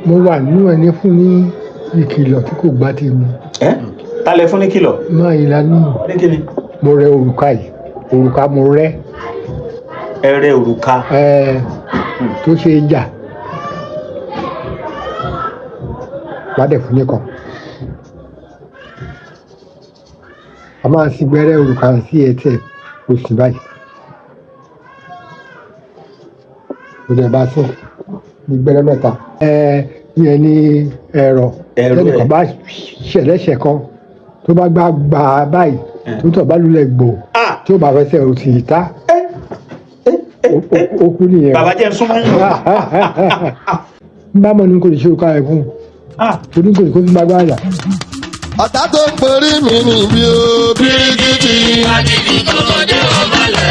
mo wà nínú ẹni fún ní ìkìlọ̀ tí kò gbá tèmi. Ta lẹ fún ní kìlọ̀? máa yìí lánàá ní kíni? mo rẹ òrùka yìí, òrùka mo rẹ. ẹ rẹ òrùka? tó ṣe é jà ládẹ̀ fún nìkan. a máa ń sin gbẹ́rẹ́ òrùka sí ẹsẹ̀ oṣù báyìí. kò dẹ̀ bá sùn ní gbẹ́rẹ́ mẹ́ta. ìyẹn ní ẹ̀rọ tẹ́nìkan bá ṣẹlẹ́ṣẹ̀ kan tó bá gbà báyìí tó tọ̀ bá lulẹ̀ gbò tí ó bá fẹsẹ̀ òsì ìta ó kú nìyẹn. bàbá jẹ́ súnmọ́. n bá mọ̀ ní kò lè ṣe òkà ẹ̀ fún un oníkò ní kó fi gbàgbà àyà. ọ̀tá tó ń perí mi níbi ó bíríkìtì. àdìdì kòkòdé ọmọlẹ̀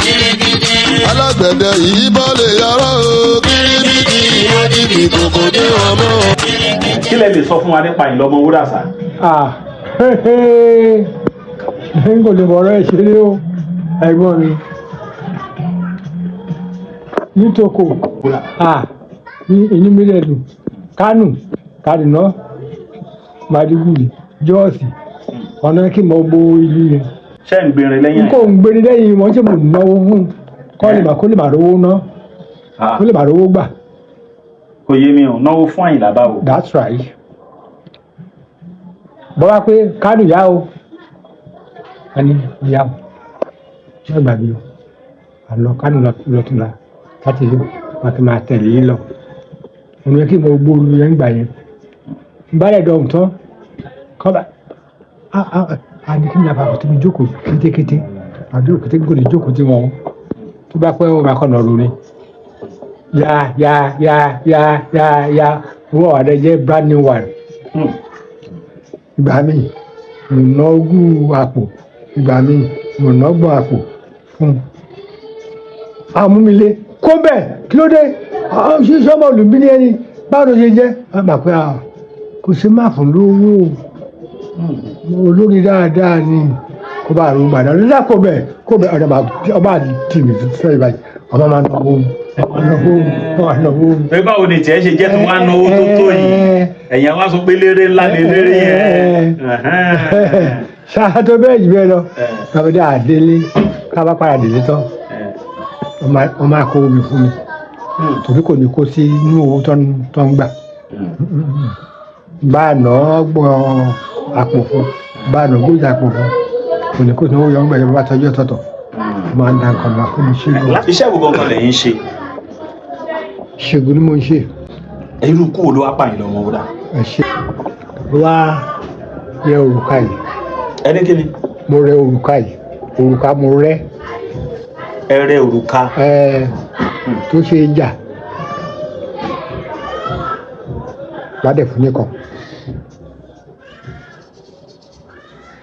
bíríkìtì. alágbẹ̀dẹ yìí bọ́ lè yọrọ ó bíríkìtì. àdìdì kòkòdé ọmọ. kí lẹ lè sọ fún wa nípa Àyìnlá Ọmọwúrà sà? n kò lè bọ̀rọ̀ ẹ̀ ṣeré o ẹ̀gbọ́n mi nítòkò ní inú mílíọ̀nù Kánò Kaduna Maiduguri Jọ́ọ̀sì ọ̀nà kí n mọ gbó ìlú yẹn. ṣé ń gbèrè lẹ́yìn? n kò ń gbèrè lẹ́yìn wọn ṣé mo náwó fún kó lè má rówó ná kó lè má rówó gbà. kò yé mi ò náwó fún Àyìnlá báwo. that's right. bọ́lá pé Kánò yá o ẹni yá o ṣé gbàgbé o àlọ́ Kánò lọ́túnla láti máa tẹ̀lé yín lọ. òun yẹ kí mo gbó olú yẹn gbà yẹn bálẹ̀ dọ̀hùn tán kọ́ba ní kí n yàrá kò tí mo jókòó kétékété àdúrà kété kò lè jókòó tí wọn tó bá pẹ́ wọn bá kọ́ nọ̀ọ́rù ni ya wọ́n wà dẹ́ jẹ́ brand new one. ìgbà míì mo ná ogún àpò ìgbà míì mo ná ọgbọ̀n àpò fún àmúmilé kó bẹ́ẹ̀ kí ló dé ṣíṣọ́ ọmọ olùbí ni ẹni báwo ló ṣe jẹ́ àmà pé kò sí má fún lówó olórí dáadáa ni kó bá àrùn gbàdá lọ́dà kó bẹ́ẹ̀ ọba tì mí fẹ́ ìbàjẹ́ ọba máa náwó pé báwo ni tiẹ̀ ṣe jẹ́ tó wá náwó tó tó yìí ẹ̀yìn wá sọ pé léré ńlá ni léré yẹn. ṣáà tó bẹ́ẹ̀ jù bẹ́ẹ̀ lọ kábẹ́dẹ́ àdélé kábà padà délé tán wọ́n máa kó omi fún mi torí kò ní kó sí inú owó tó ń gbà. bá a nà gbọ́n àpò fún bá a nà gbójú àpò fún kò ní kó sí owó yọ̀ ń gbà yẹn bá tọ́jú ọ̀tọ̀ọ̀tọ̀ máa ń da nǹkan máa fún mi ṣe. iṣẹ́ wo gangan lẹ́yìn ṣe? ṣègùn ni mo ń ṣe. irú kú wo ló wá pa Àyìnlá Ọmọwúrà? ẹ ṣe wá rẹ òrùka yìí. ẹni kí ni? mo rẹ òrùka yìí, òrùka mo rẹ. ẹ rẹ òrùka? tó ṣe é jà ládẹ̀ fún nìkan.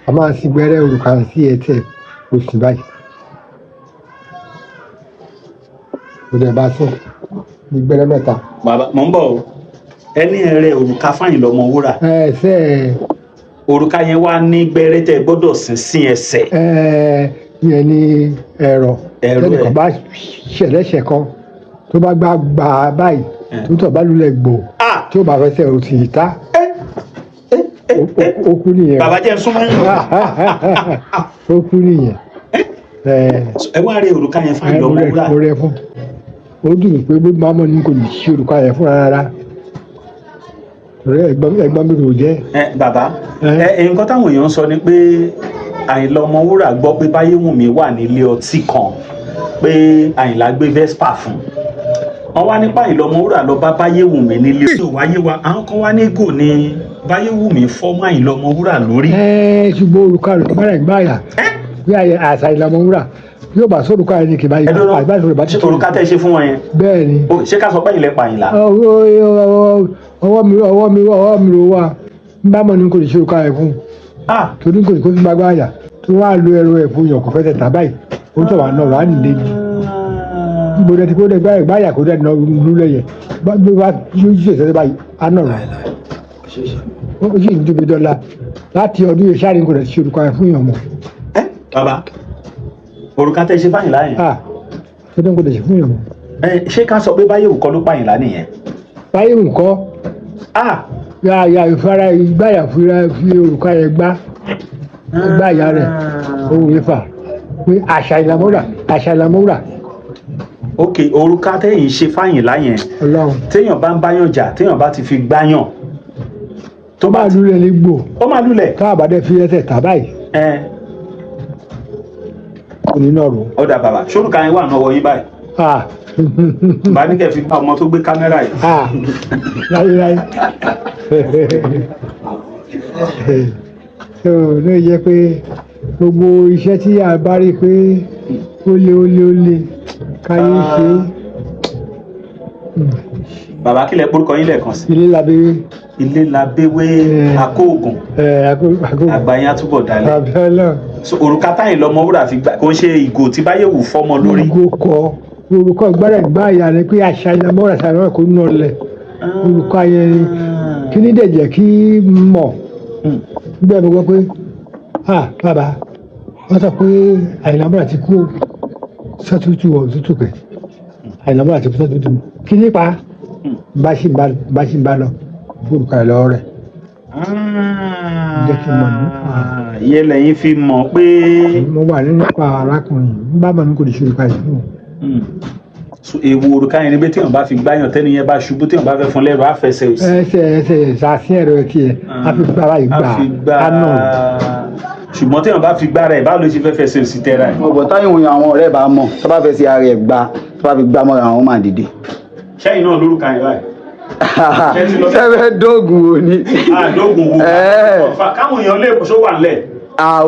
a máa ń sin gbẹ́rẹ́ òrùka sí ẹsẹ̀ oṣù báyìí. kò dẹ̀ bá sùn ní gbẹ́rẹ́ mẹ́ta. bàbá mò ń bọ̀ o ẹni ẹ rẹ òrùka fún Àyìnlá Ọmọwúrà. òrùka yẹn wá ní gbẹ́rẹ́ tẹ́ gbọ́dọ̀ sí ẹsẹ̀. ìyẹn ní ẹ̀rọ tẹ́nìkan bá ṣẹlẹ́ṣẹ̀ kan tó bá gbà báyìí tó tọ̀ bá lulẹ̀ gbò tí ó bá fẹsẹ̀ òsì ìta ó kú nìyẹn. bàbá jẹ́ súnmọ́. ó kú nìyẹn. ẹ wá rí òrùka yẹn fún Àyìnlá Ọmọwúrà. mo rẹ fún ó dùn mí pé bí mámọ́ ní kò ní ṣe òrùka yẹn fún rárá ẹ̀gbọ́n mi rò jẹ́. bàbá nǹkan táwọn èèyàn ń sọ ni pé Àyìnlá Ọmọwúrà gbọ́ pé Báyéwùmí wà nílé ọtí kan pé Àyìnlá gbé Vespa fún wọn wá nípa Àyìnlá Ọmọwúrà lọ bá Báyéwùmí nílé ọtí. wáyé wa àwọn kan wá ní gò ní Báyéwùmí fọ́ mọ́ Àyìnlá Ọmọwúrà lórí. ṣùgbọ́n òrùka rẹ̀ bára ìgbà àyà bí àṣà Àyìnlá Ọmọwúrà yóò bá sórùka ẹni kì báyìí. òrùka tẹ́ ṣe fún wọn yẹn. bẹ́ẹ̀ ni. ṣé ká sọ pé ilẹ̀ pa Àyìnlá. ọwọ́ mi ló wà ń bá mọ̀ ní kò lè ṣe òrùka ẹ̀ fún torí kò ní kó fi gbàgbà àyà tó wá lo ẹ̀rọ ẹ̀ fún yàn kò fẹ́ tẹ̀ta báyìí ó tọ̀ wá náà wà á nílé ní. ibo dẹ̀ ti kó dẹ̀ gbá àyà kó dẹ̀ náà lulẹ̀ yẹ bí wàá yóò ṣe ìṣẹ́lẹ̀ báyìí á náà rẹ̀. ó sì ń tóbi dọ́là láti ọdún yìí sáré kò lè ṣe òrùka ẹ̀ fún yàn mọ́. bàbá òrùka tẹ́ ṣe fáyìn láyìn. tó dẹ̀ kò lè ṣe fún yàn mọ́. ṣé ká sọ pé Báyẹ̀wò kọ́ ló pààyàn nìyẹn. Báyẹ̀wò nǹkan yà ìfara ìgbáyà fi òrùka yẹn gbá ìyá rẹ̀ ohun ìfà pé àṣà ìlàmọ́ra. ok òrùka tẹ́yìn ṣe fáyìnlá yẹn téèyàn bá ń báyàn jà téèyàn bá ti fi gbáyàn tó bá lulẹ̀ ní gbò ó máa lulẹ̀ ká àbádẹ́ fi ẹsẹ̀ tà báyìí kò ní náà rò. ọ̀dà bàbá ṣórùka yẹn wà náà wọ yín báyìí bá ní kẹ́ fi bá ọmọ tó gbé kámẹ́rà yìí. láyéláyé ló yẹ pé gbogbo iṣẹ́ tí a bá rí pé ó lé káyé ṣe. bàbá kílẹ̀ porúkọ yín lẹ́ẹ̀kan sí. Ilé labéwé akóògùn àgbáyé àtúbọ̀ dalẹ̀. òrùka táyìn lọmọwúrà fi gbà kó ń ṣe ìgò tí Báyẹ̀wò fọ́mọ lórí. ìgò kọ orúkọ gbára ìgbà ìyá rẹ pé àṣà ìlàmọ́ra ṣàlọ́ kò nà lẹ̀ orúkọ ayẹyẹ ni kí ní dẹ̀jẹ̀ kí mọ̀ gbẹ́ mi gbọ́ pé bàbá wọ́n sọ pé àìlàmọ́ra ti kú sọ́tútù ọ̀tútù pẹ̀ àìlàmọ́ra ti kú sọ́tútù kí nípa bá ṣì ń bá lọ orúkọ ẹ̀ lọ́wọ́ rẹ̀ jẹ́ kí n mọ̀ nípa. ìyẹn lẹ́yìn fi mọ̀ pé. mo wà nípa arákùnrin bá mọ̀ ní kò lè ṣe orúkọ yìí fún un. èwo òrùka yẹn ni pé téèyàn bá fi gbáyàn tẹ́ni yẹn bá ṣubú téèyàn bá fẹ́ fún lẹ́rù á fẹsẹ̀ òsì. ẹsẹ̀ ṣàṣì ẹ̀rọ tiẹ̀ á fi gbára ìgbà á nà. ṣùgbọ́n téèyàn bá fi gbára ẹ̀ báwo ló ṣe fẹ́ fẹsẹ̀ òsì tẹ́ra ẹ̀. ọ̀bọ̀ táyọ̀ àwọn ọ̀rẹ́ bá mọ̀ tó bá fẹ́ sí ara ẹ̀ gbá tó bá fi gbá mọ́ra àwọn máa dìde. ṣẹ́yìn náà lórúkọ yẹn báyìí. sẹ́fẹ̀ dóògùn wo ni. dóògùn wo káwọn èèyàn lè ṣó wà nílẹ̀.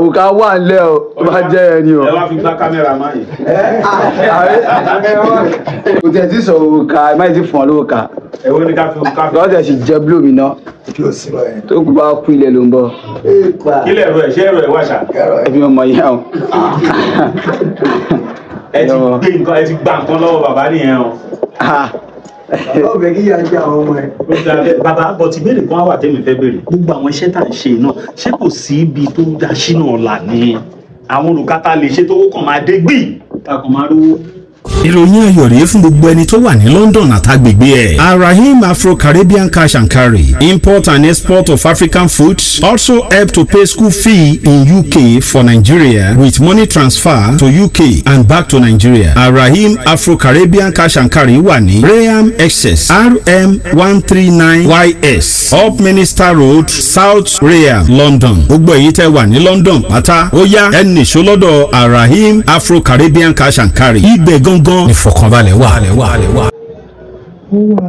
òkà wà nílẹ̀ o tó bá jẹ́ ẹni o. ẹ wá fi gbá kámẹ́rà máa yìí. kò tẹ̀ sí sọ òkà ẹ má ti fún ọ lóòkà. ẹ̀wọ́n ní ká fi òkà. lọ́dẹ̀ sì jẹ́ bílò mi náà. tó kù bá kú ilẹ̀ ló ń bọ̀. kílẹ̀ ẹ̀rọ ẹ̀ ṣé ẹ̀rọ ẹ̀ wà ṣá. ẹbí ọmọ yẹn o. ẹ ti gbà nǹkan lọ́wọ́ bàbá nìyẹn o. ọbẹ̀ kí yà jẹ́ àwọn ọmọ ẹ̀. bàbá bọ̀ tí béèrè kan wà tẹ́mi fẹ́ béèrè gbogbo àwọn iṣẹ́ tá à ń ṣe náà ṣé kò sí ibi tó dá sínú ọ̀la ni àwọn olùkátà lè ṣe tó kàn máa dé gbì ká kàn máa rówó. ìròyìn ayọ̀ rèé fún gbogbo ẹni tó wà ní London àtàgbègbè ẹ̀. Arahim Afro-Caribbean Cash and Carry, import and export of African foods, also help to pay school fee in UK for Nigeria with money transfer to UK and back to Nigeria. Arahim Afro-Caribbean Cash and Carry wà ní Graham Excess RM 139YS Up Minister Road, South Graham, London. gbogbo èyí tẹ́ wà ní London pátá ó yá ẹnì ṣó lọ́dọ̀ Arahim Afro-Caribbean Cash and Carry. ibẹ̀ gangan ìfọ̀kànbalẹ̀ wà. ó wà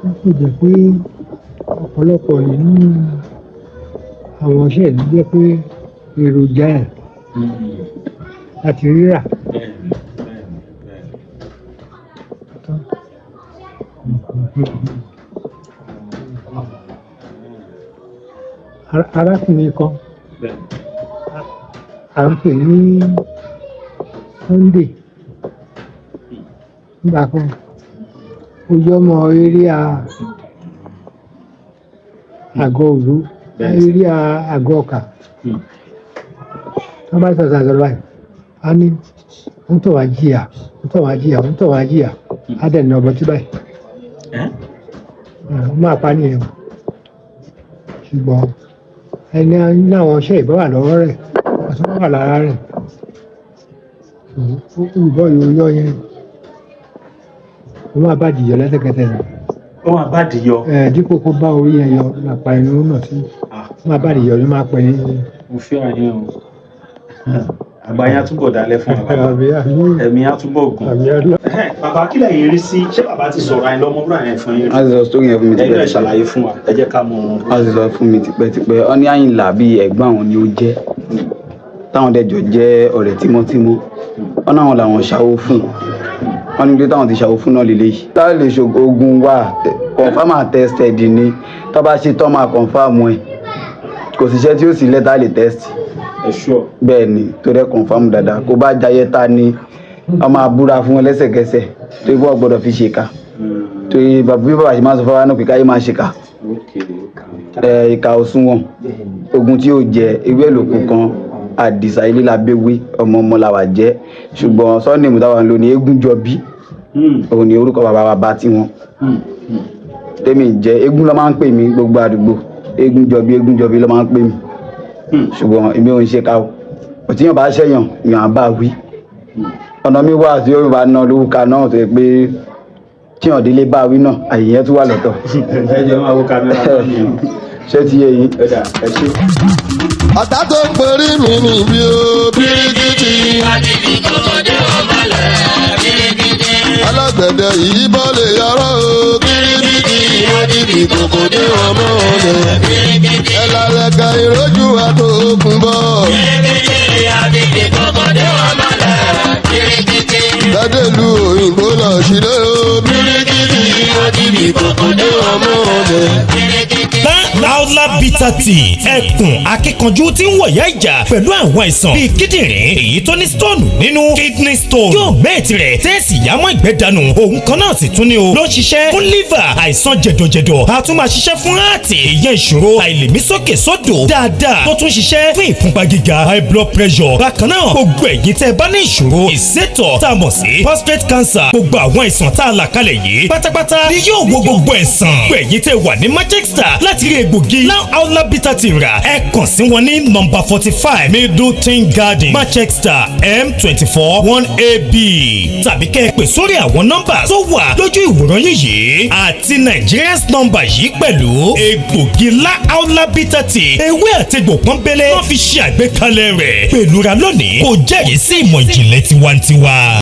ó kò jẹ́ pé ọ̀pọ̀lọpọ̀ nínú àwọn iṣẹ́ ìlú jẹ́ pé èròjà ẹ̀ láti rírà. arákùnrin kan à ń pè ní Sunday nígbà kan ojú ọmọ eré àgọ́ òru eré àgọ́ ọkà tó bá sọ̀tà sọ̀rọ̀ báyìí a ní ń tọ̀ wá jìyà á dẹ̀ ní ọgbọ́n tí báyìí ó máa pa nìyẹn ṣùgbọ́n ẹni ní àwọn iṣẹ́ ìbáwà lọ́wọ́ rẹ̀ ọ̀tún wà lára rẹ̀ olùbọ̀ yóò yẹn ó máa bá dìyọ lẹ́sẹ̀kẹsẹ̀ ni. ó máa bá dìyọ. dípò kó bá orí yẹn yọ lápá inú náà sí ó máa bá dìyọ ló máa pẹ́ ní. mo fi àyẹn o àgbáyé àtúbọ̀ dalẹ̀ fún bàbá ẹ̀mí àtúbọ̀ gùn. bàbá kílẹ̀ yìí rí sí ṣé bàbá ti sọ̀rọ̀ àyìn lọ́mọbúrà yẹn fún yín. wọ́n ti sọ sórí yẹn fún mi tipẹ́. ẹ̀yin náà ṣàlàyé fún wa ẹ jẹ́ ká mọ̀ wọn. wọ́n ti sọ fún mi tipẹ́tipẹ́ ọ ní Àyìnlá bíi ẹ̀gbọ́n àwọn ni ó jẹ́ táwọn dẹjọ jẹ́ ọ̀rẹ́ tímọ́tímọ́ wọn náà làwọn ṣàwó fún wọn ní pé táwọn ti ṣàwó fún náà lélẹyìí táwọn lè ṣoògùn wà confam and tested ni tó bá ṣe tọ́ máa confam ẹ̀ kò síṣẹ́ tí ó sì lẹ́tà lè test bẹ́ẹ̀ ni tó dẹ́ confam dáadáa kó bá jayé ta ni wọ́n máa búra fún ẹ lẹ́sẹ̀kẹsẹ̀ tó yẹ kó gbọ́dọ̀ fi ṣèkà tó yẹ bí bàbá ṣe máa sọ fọwọ́ náà pé káyé máa ṣèkà ìkà òsùnwọ̀n ogun tí ó jẹ ewé èlòkù kan Àdìsá ilé labéwé ọmọ làwà jẹ́ ṣùgbọ́n sọ́ọ̀nì mùtáwà ń lò ní Egúnjọbí òun ni orúkọ bàbá tiwọn tèmi jẹ́ Egún ló máa ń pè mí gbogbo àdúgbò Egúnjọbí ló máa ń pè mí ṣùgbọ́n èmi ò ń ṣe ká o òtíyàn bá ṣẹ̀yàn yàn á bá wí ọ̀nà mi wà tí ó bá ná lórúkà náà tó yẹ pé tíyàn délé bá wí náà àyè yẹn tún wà lọ́tọ̀. ẹjọ máa wo kámẹ́rà lọ́nà ṣé ti yé yín. ẹ ṣe. ọ̀tá tó ń perí mi níbi o bíríkìtì. Adìdì kòkòdé ọmọlẹ̀ bíríkìtì. alágbẹ̀dẹ yìí bọ́ lè yọrọ o bíríkìtì. adìdì kòkòdé ọmọlẹ̀ bíríkìtì. ẹ̀làlẹ̀kẹ̀ ìrójú àtòkùn bọ̀. bíríkìtì. Adìdì kòkòdé ọmọlẹ̀ bíríkìtì. gbẹ́dẹ̀lú òyìnbó lọ sílé o bíríkìtì. adìdì kòkòdé ọmọlẹ̀. Láúlá bitter tea ẹkùn akíkanjú tí ń wọ̀yá ìjà pẹ̀lú àwọn àìsàn bíi kíndìnrín èyí tó ní stone nínú kidney stone yóò mẹ́ẹ̀tì rẹ̀ tẹ́ẹ̀sì yámọ́ ìgbẹ́ dànù òun kan náà sì tún ní o ló ń ṣiṣẹ́ fún liver àìsàn jẹ̀dọ̀jẹ̀dọ̀ a tún máa ṣiṣẹ́ fún heart ìyẹn ìṣòro àìlèmí sókè sódò dáadáa tó tún ṣiṣẹ́ fún ìfúnpá gíga high blood pressure bákan náà gbogbo ẹ̀yin tẹ́ bá ní ìṣòro ìsétọ̀ tá a mọ̀ sí prostate cancer gbogbo àwọn àìsàn tá a là kalẹ̀ yìí pátápátá ni yóò wo gbogbo ẹ̀sán gbogbo ẹ̀yin tẹ́ wà ní Manchester láti rí egbògi Láúlá bitter tea rà ẹ kàn sí wọn ní nọ́mbà 45 Middleton Garden Manchester M24 1AB tàbí kẹ́ ẹ pè sórí àwọn nọ́mbà tó wà lójú ìwòran yìí àti Nigerians nọ́mbà yìí pẹ̀lú egbògi Láúlá bitter tea ewé àtegbò pọ́nbélé wọ́n fi ṣe àgbékalẹ̀ rẹ̀ pẹ̀lúra lónìí kò jẹ́rìí sí ìmọ̀ ìjìnlẹ̀ tiwantiwa.